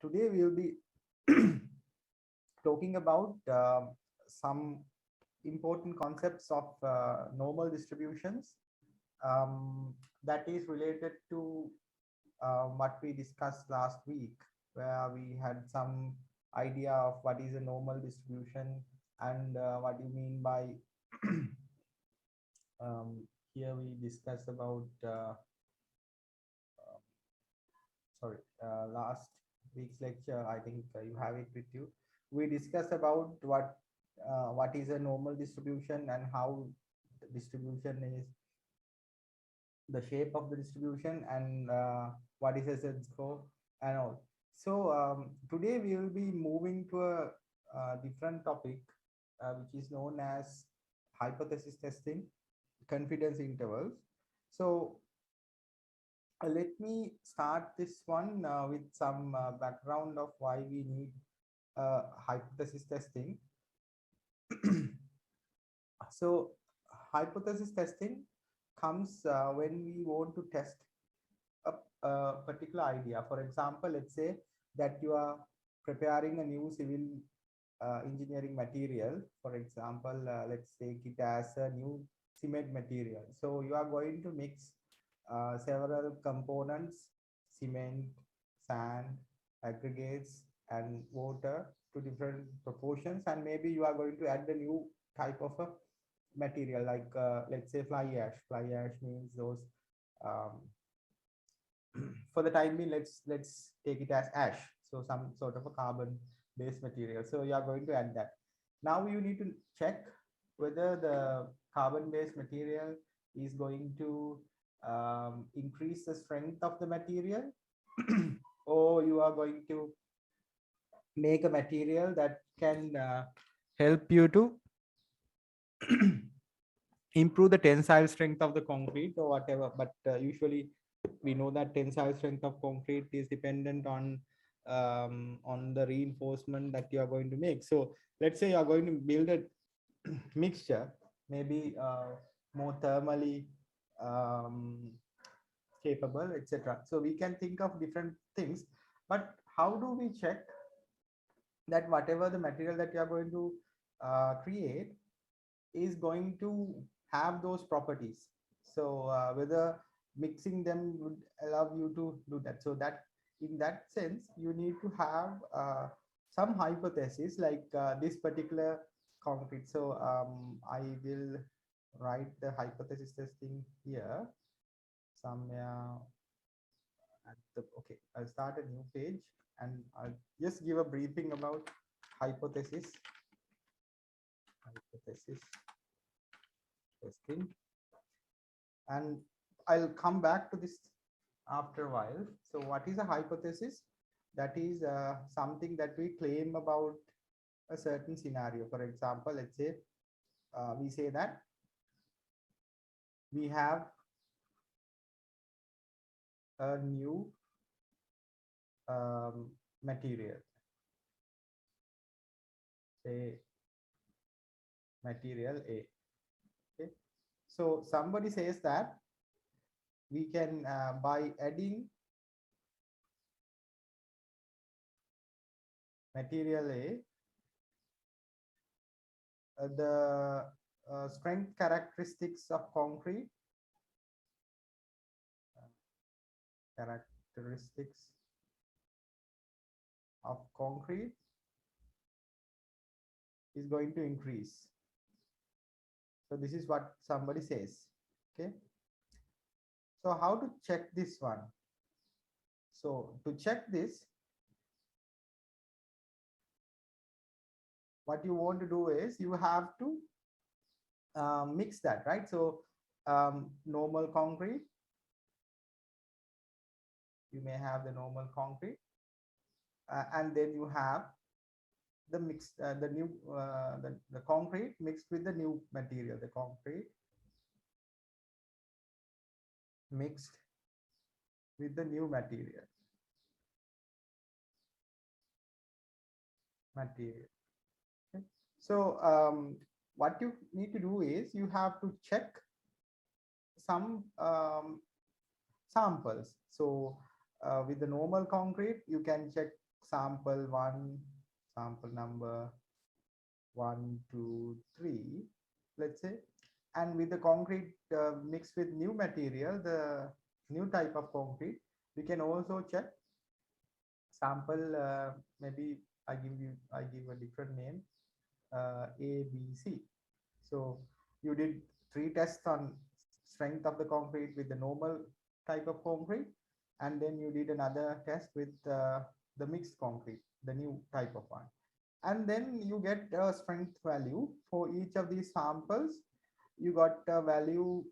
Today we will be talking about some important concepts of normal distributions that is related to what we discussed last week, where we had some idea of what is a normal distribution and what you mean by here we discussed about sorry, last week's lecture. I think you have it with you. We discussed about what is a normal distribution and how the distribution is, the shape of the distribution, and what is a set score and all. So today we will be moving to a different topic, which is known as hypothesis testing, confidence intervals. So let me start this one with some background of why we need hypothesis testing. So hypothesis testing comes when we want to test a particular idea. For example, let's say that you are preparing a new civil engineering material. For example, let's take it as a new cement material. So you are going to mix several components: cement, sand, aggregates, and water to different proportions. And maybe you are going to add a new type of a material, like let's say fly ash. Fly ash means those um, for the time being, let's take it as ash, so some sort of a carbon based material. So you are going to add that. Now you need to check whether the carbon based material is going to increase the strength of the material or you are going to make a material that can help you to improve the tensile strength of the concrete or whatever. But usually we know that tensile strength of concrete is dependent on the reinforcement that you are going to make. So let's say you are going to build a mixture, maybe more thermally um, capable, etc. So we can think of different things, but how do we check that whatever the material that you are going to create is going to have those properties? So whether mixing them would allow you to do that. So that in that sense you need to have some hypothesis, like this particular concrete. So I will write the hypothesis testing here somewhere at the, okay, I'll start a new page and I'll just give a briefing about hypothesis testing, and I'll come back to this after a while. So what is a hypothesis? That is something that we claim about a certain scenario. For example, let's say we say that we have a new material, say material A. Okay. So somebody says that we can by adding material A, the strength characteristics of concrete, characteristics of concrete is going to increase. So this is what somebody says. Okay. So how to check this one? So to check this, what you want to do is you have to mix that, right? So normal concrete, you may have the normal concrete, and then you have the mix, the new the concrete mixed with the new material, the concrete mixed with the new material. Okay. So what you need to do is you have to check some samples. So with the normal concrete, you can check sample one, sample number 1, 2, 3, let's say, and with the concrete mixed with new material, the new type of concrete, we can also check sample. Maybe I give a different name, A, B, C. So you did 3 tests on strength of the concrete with the normal type of concrete, and then you did another test with the mixed concrete, the new type of one. And then you get a strength value for each of these samples. You got a value,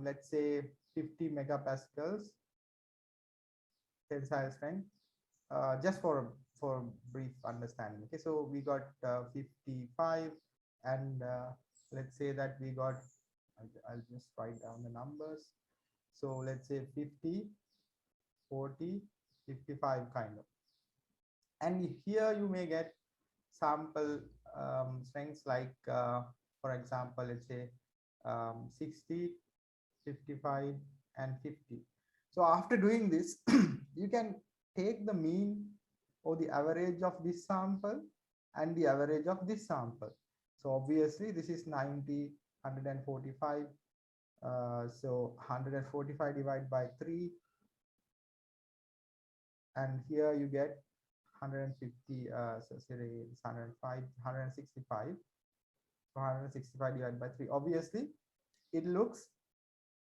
let's say 50 megapascals tensile strength, just for brief understanding. Okay, so we got 55, and let's say that we got, I'll just write down the numbers. So let's say 50, 40, 55 kind of. And here you may get sample strengths like, for example, let's say 60, 55, and 50. So after doing this, you can take the mean or the average of this sample and the average of this sample. So obviously this is 90, 145. So 145 divided by 3, and here you get 150. So say it's 105, 165. 165 divided by 3. Obviously, it looks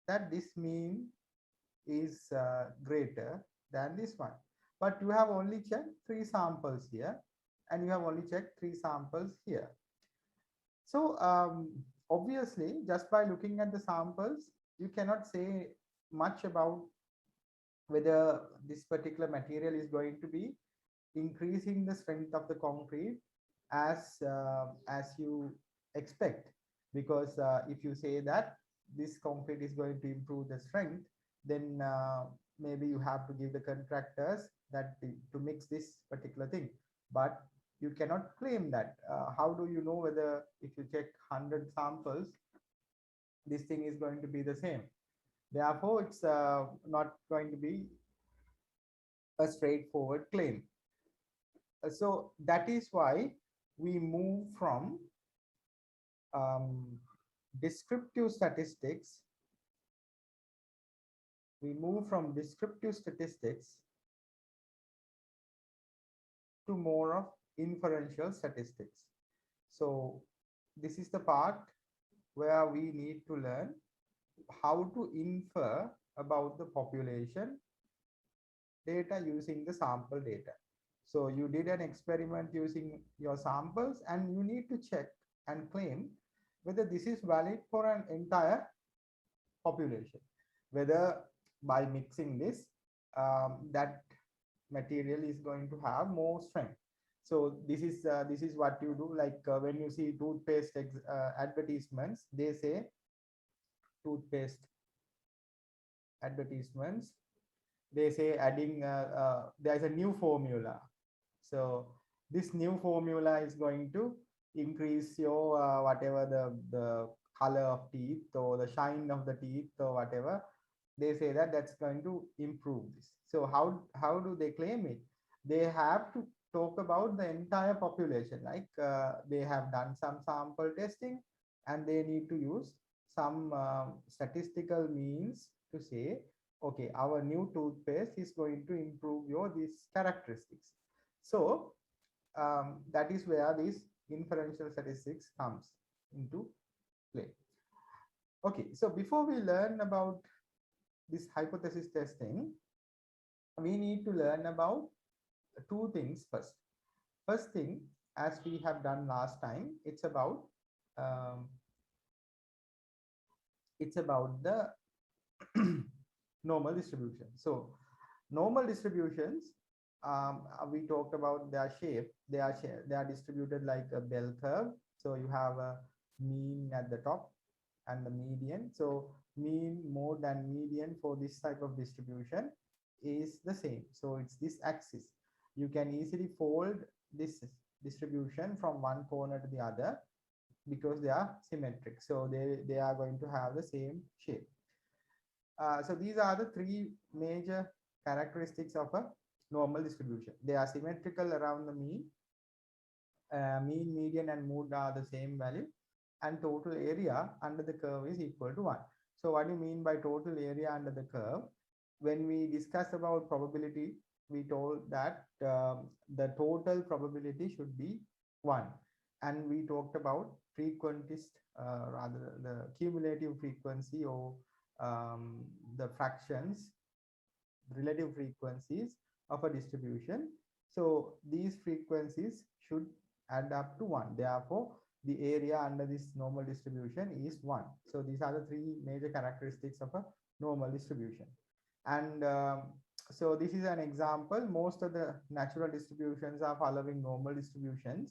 that this mean is greater than this one. But you have only checked 3 samples here, and you have only checked 3 samples here. So obviously, just by looking at the samples, you cannot say much about whether this particular material is going to be increasing the strength of the concrete as you expect. Because if you say that this concrete is going to improve the strength, then maybe you have to give the contractors that to mix this particular thing. But you cannot claim that. How do you know whether if you check 100 samples, this thing is going to be the same? Therefore, it's not going to be a straightforward claim. So that is why we move from descriptive statistics. We move from descriptive statistics to more of inferential statistics. So this is the part where we need to learn how to infer about the population data using the sample data. So you did an experiment using your samples, and you need to check and claim whether this is valid for an entire population, whether by mixing this, that material is going to have more strength. So this is what you do. Like when you see toothpaste advertisements, they say toothpaste advertisements, they say adding there's a new formula. So this new formula is going to increase your whatever the color of teeth or the shine of the teeth or whatever. They say that that's going to improve this. So how do they claim it? They have to talk about the entire population. Like they have done some sample testing, and they need to use some statistical means to say, okay, our new toothpaste is going to improve your these characteristics. So that is where this inferential statistics comes into play. Okay, so before we learn about this hypothesis testing, we need to learn about 2 things first. First thing, as we have done last time, it's about the normal distribution. So normal distributions, we talked about their shape. They are distributed like a bell curve. So you have a mean at the top and the median. So mean more than median for this type of distribution is the same. So it's this axis. You can easily fold this distribution from one corner to the other because they are symmetric. So they are going to have the same shape. So these are the 3 major characteristics of a normal distribution. They are symmetrical around the mean. Mean, median, and mode are the same value, and total area under the curve is equal to 1. So what do you mean by total area under the curve? When we discussed about probability, we told that the total probability should be 1. And we talked about frequentist, rather the cumulative frequency, or the fractions, relative frequencies of a distribution. So these frequencies should add up to 1. Therefore, the area under this normal distribution is 1. So these are the three major characteristics of a normal distribution. And so this is an example. Most of the natural distributions are following normal distributions.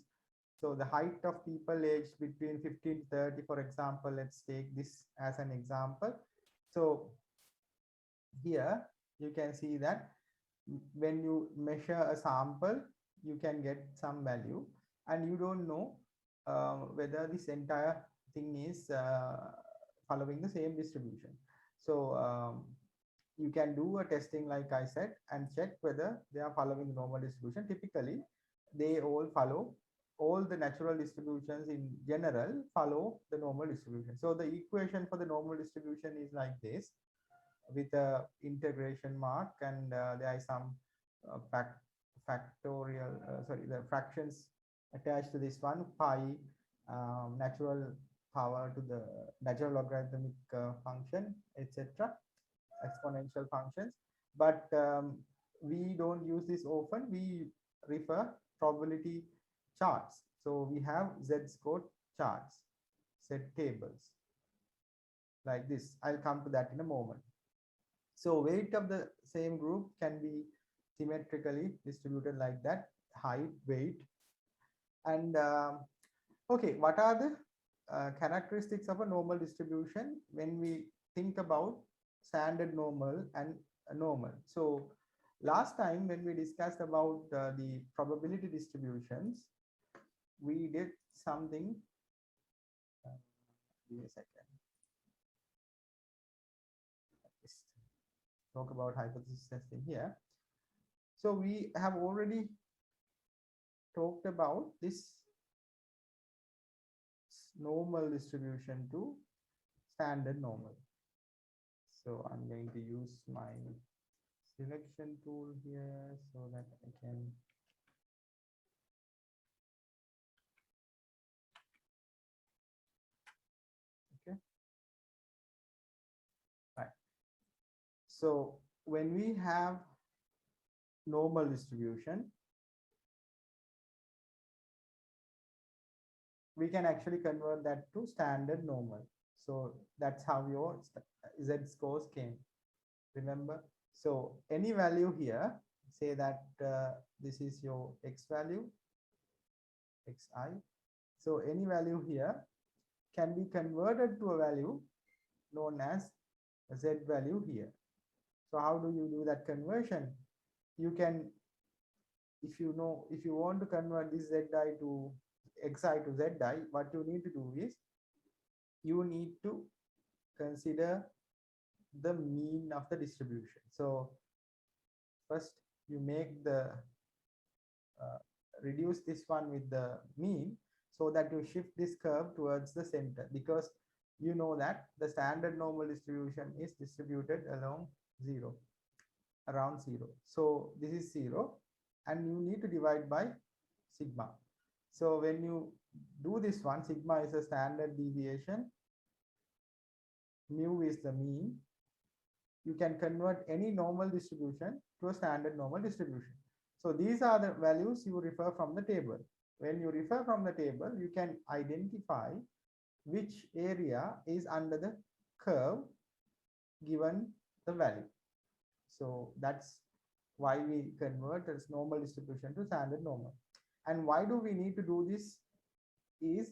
So the height of people aged between 15 to 30, for example, let's take this as an example. So here you can see that when you measure a sample, you can get some value, and you don't know whether this entire thing is following the same distribution. So you can do a testing, like I said, and check whether they are following the normal distribution. Typically, they all follow, all the natural distributions in general follow the normal distribution. So the equation for the normal distribution is like this, with a integration mark, and there is some factorial, sorry, the fractions attached to this one, pi, natural power to the natural logarithmic function, etc., exponential functions. But we don't use this often. We refer probability charts. So we have z-score charts, z tables like this. I'll come to that in a moment. So weight of the same group can be symmetrically distributed like that, height, weight. And okay, what are the characteristics of a normal distribution when we think about standard normal and normal? So last time when we discussed about the probability distributions, we did something. Give me a second. Talk about hypothesis testing here. So we have already talked about this normal distribution to standard normal. So I'm going to use my selection tool here so that I can right. So when we have normal distribution, we can actually convert that to standard normal. So that's how your z-scores came, remember? So any value here, say that this is your x value, xi. So any value here can be converted to a value known as a z value here. So how do you do that conversion? You can, if you want to convert this zi to xi to zi, what you need to do is you need to consider the mean of the distribution. So first you make the reduce this one with the mean, so that you shift this curve towards the center, because you know that the standard normal distribution is distributed along 0, around 0. So this is 0, and you need to divide by sigma. So when you do this one, sigma is a standard deviation, mu is the mean. You can convert any normal distribution to a standard normal distribution. So these are the values you refer from the table. When you refer from the table, you can identify which area is under the curve given the value. So that's why we convert this normal distribution to standard normal. And why do we need to do this is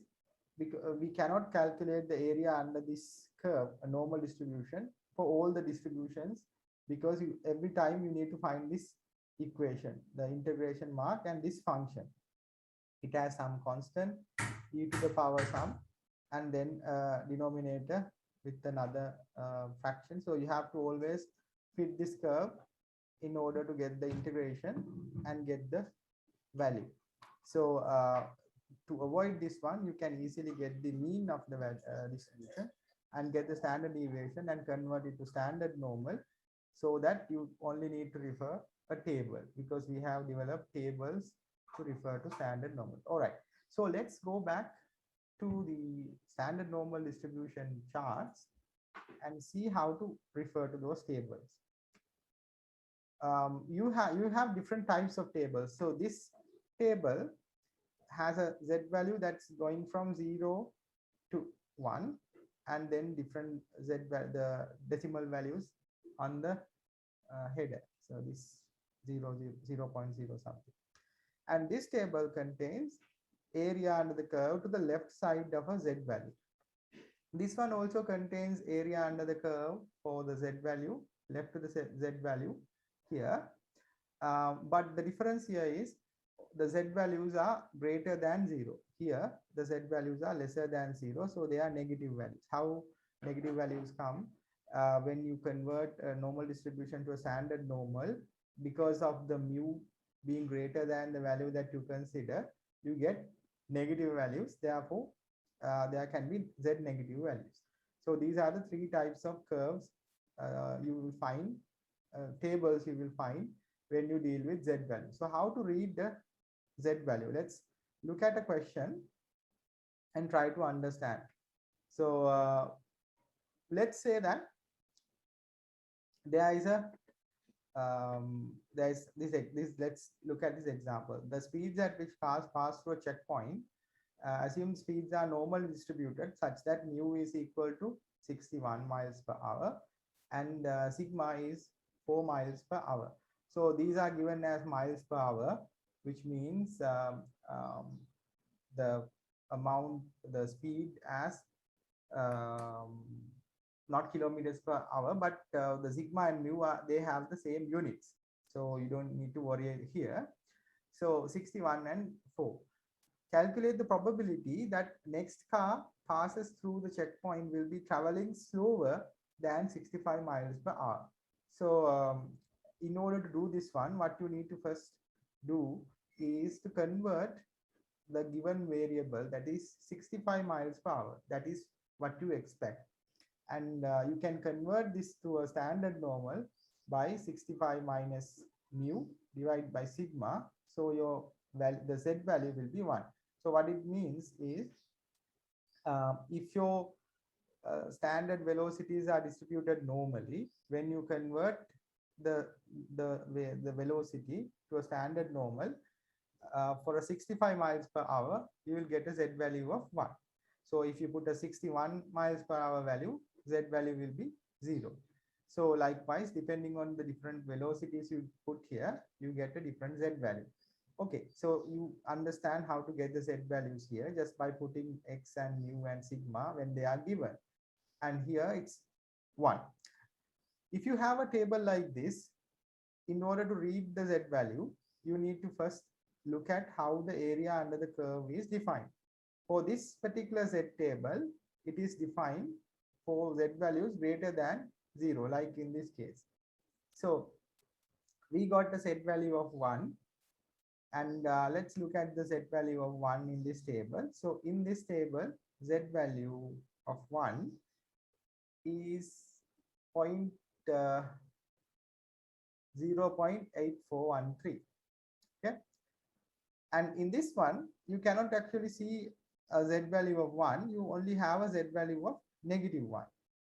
because we cannot calculate the area under this curve, a normal distribution, for all the distributions, because every time you need to find this equation, the integration mark, and this function. It has some constant, e to the power some, and then denominator with another fraction. So you have to always fit this curve in order to get the integration and get the value. So to avoid this one, you can easily get the mean of the distribution and get the standard deviation and convert it to standard normal, so that you only need to refer a table, because we have developed tables to refer to standard normal. All right, so let's go back to the standard normal distribution charts and see how to refer to those tables. You have different types of tables. So this table has a z value that's going from 0 to 1, and then different the decimal values on the header. So this 0.0 something. And this table contains area under the curve to the left side of a z value. This one also contains area under the curve for the z value, left to the z value here. But the difference here is the z values are greater than 0. Here, the z values are lesser than 0. So they are negative values. How negative values come? When you convert a normal distribution to a standard normal, because of the mu being greater than the value that you consider, you get negative values. Therefore, there can be z negative values. So these are the three types of curves you will find, tables you will find when you deal with z value. So how to read the z value? Let's look at a question and try to understand. So let's say that there is a there's this let's look at this example. The speeds at which cars pass through a checkpoint, assume speeds are normally distributed such that mu is equal to 61 miles per hour and sigma is 4 miles per hour. So these are given as miles per hour, which means the amount, the speed as not kilometers per hour, but the sigma and mu they have the same units. So you don't need to worry here. So 61 and 4. Calculate the probability that next car passes through the checkpoint will be traveling slower than 65 miles per hour. So in order to do this one, what you need to first do is to convert the given variable, that is 65 miles per hour. That is what you expect. And you can convert this to a standard normal by 65 minus mu divided by sigma. So your value, the z value will be 1. So what it means is, if your standard velocities are distributed normally, when you convert the velocity to a standard normal for a 65 miles per hour, you will get a z value of 1. So if you put a 61 miles per hour value, z value will be 0. So likewise, depending on the different velocities you put here, you get a different z value. Okay, so you understand how to get the z values here just by putting x and mu and sigma when they are given. And here it's 1. If you have a table like this, in order to read the z value, you need to first look at how the area under the curve is defined. For this particular z table, it is defined for z values greater than 0, like in this case. So we got the z value of 1. And let's look at the z value of 1 in this table. So in this table, z value of 1 is 0.8413. Okay. And in this one, you cannot actually see a z value of 1. You only have a z value of negative 1.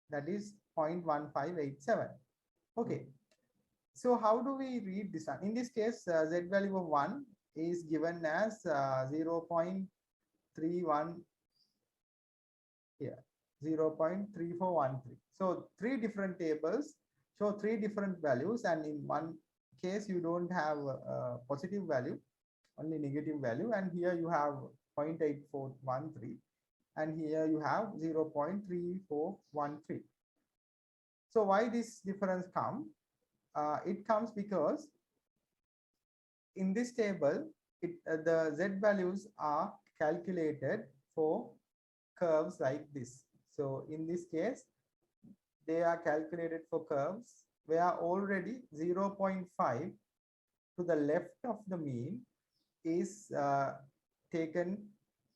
That is 0.1587. Okay. So how do we read this one? In this case, z value of 1 is given as 0.31 here, 0.3413. So 3 different tables show 3 different values, and in one case you don't have a positive value, only negative value, and here you have 0.8413, and here you have 0.3413. So why this difference comes? It comes because in this table, the z values are calculated for curves like this. So in this case, they are calculated for curves where already 0.5 to the left of the mean is taken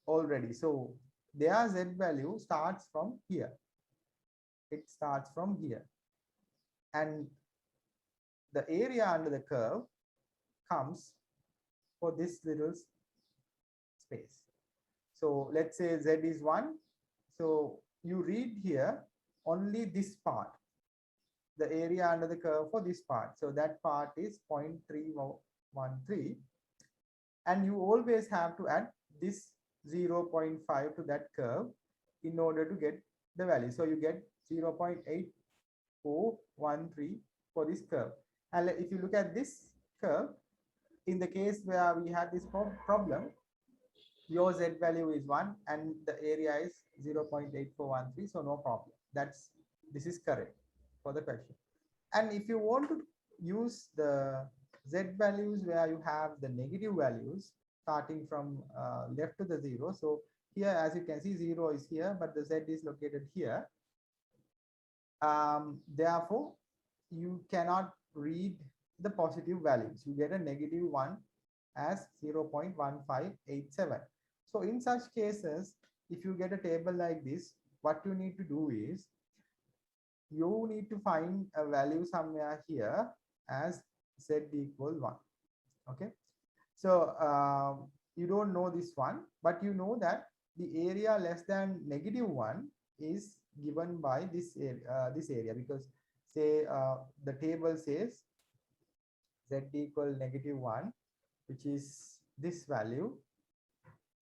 already. So their Z value starts from here. It starts from here. And the area under the curve comes for this little space. So let's say Z is 1. So you read here only this part, the area under the curve for this part. So that part is 0.313. And you always have to add this 0.5 to that curve in order to get the value. So you get 0.8413 for this curve. And if you look at this curve, in the case where we had this problem, your Z value is 1 and the area is 0.8413. So no problem. This is correct for the question. And if you want to use the Z values where you have the negative values starting from left to the 0. So here, as you can see, 0 is here, but the Z is located here. Therefore, you cannot read the positive values. You get a negative 1 as 0.1587. So in such cases, if you get a table like this, what you need to do is you need to find a value somewhere here as Z equal 1. Okay. So you don't know this one, but you know that the area less than -1 is given by this area, because say the table says Z equal -1, which is this value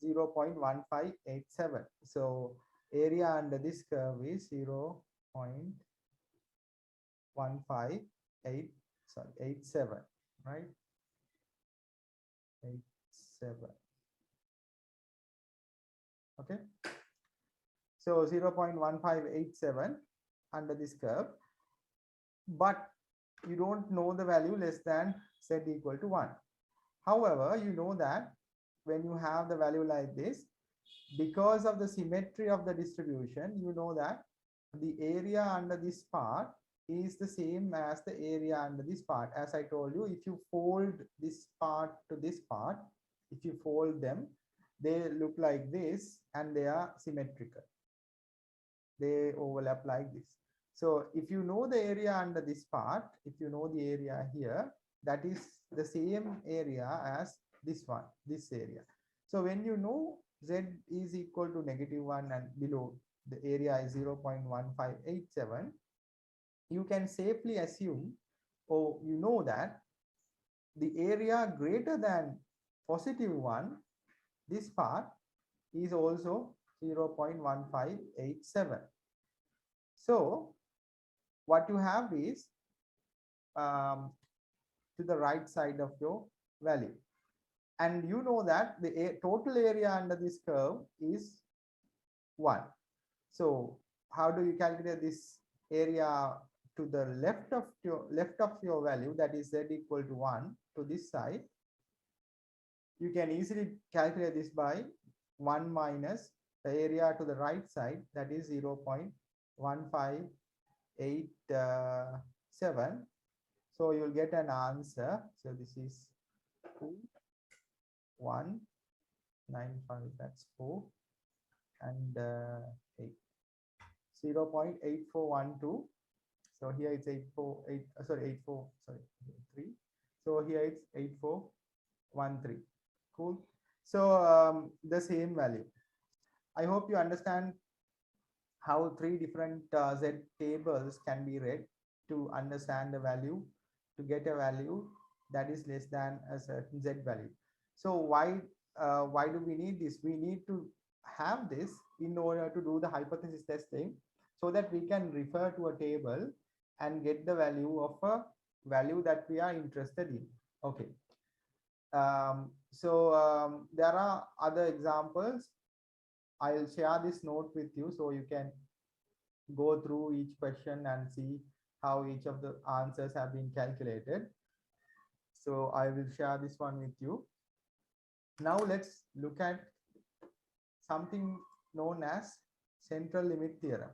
0.1587. So area under this curve is 0.87, right? 87. Okay. So 0.1587 under this curve, but you don't know the value less than Z equal to 1. However, you know that when you have the value like this, because of the symmetry of the distribution, you know that the area under this part is the same as the area under this part. As I told you, if you fold this part to this part, if you fold them, they look like this and they are symmetrical. They overlap like this. So if you know the area under this part, if you know the area here, that is the same area as this one, this area. So when you know Z is equal to -1 and below the area is 0.1587, you can safely assume, or you know that the area greater than +1, this part is also 0.1587. So what you have is to the right side of your value. And you know that the total area under this curve is 1. So how do you calculate this area to the left of your value, that is Z equal to 1, to this side? You can easily calculate this by 1 minus the area to the right side, that is 0.1587. So you'll get an answer. So this is 195, that's 4, and 8, 0.8412. So here it's 3. So here it's 8413. Cool. So the same value. I hope you understand how 3 different Z tables can be read to understand the value, to get a value that is less than a certain Z value. So why do we need this? We need to have this in order to do the hypothesis testing, so that we can refer to a table and get the value of a value that we are interested in. Okay. There are other examples. I'll share this note with you so you can go through each question and see how each of the answers have been calculated. So I will share this one with you. Now let's look at something known as central limit theorem.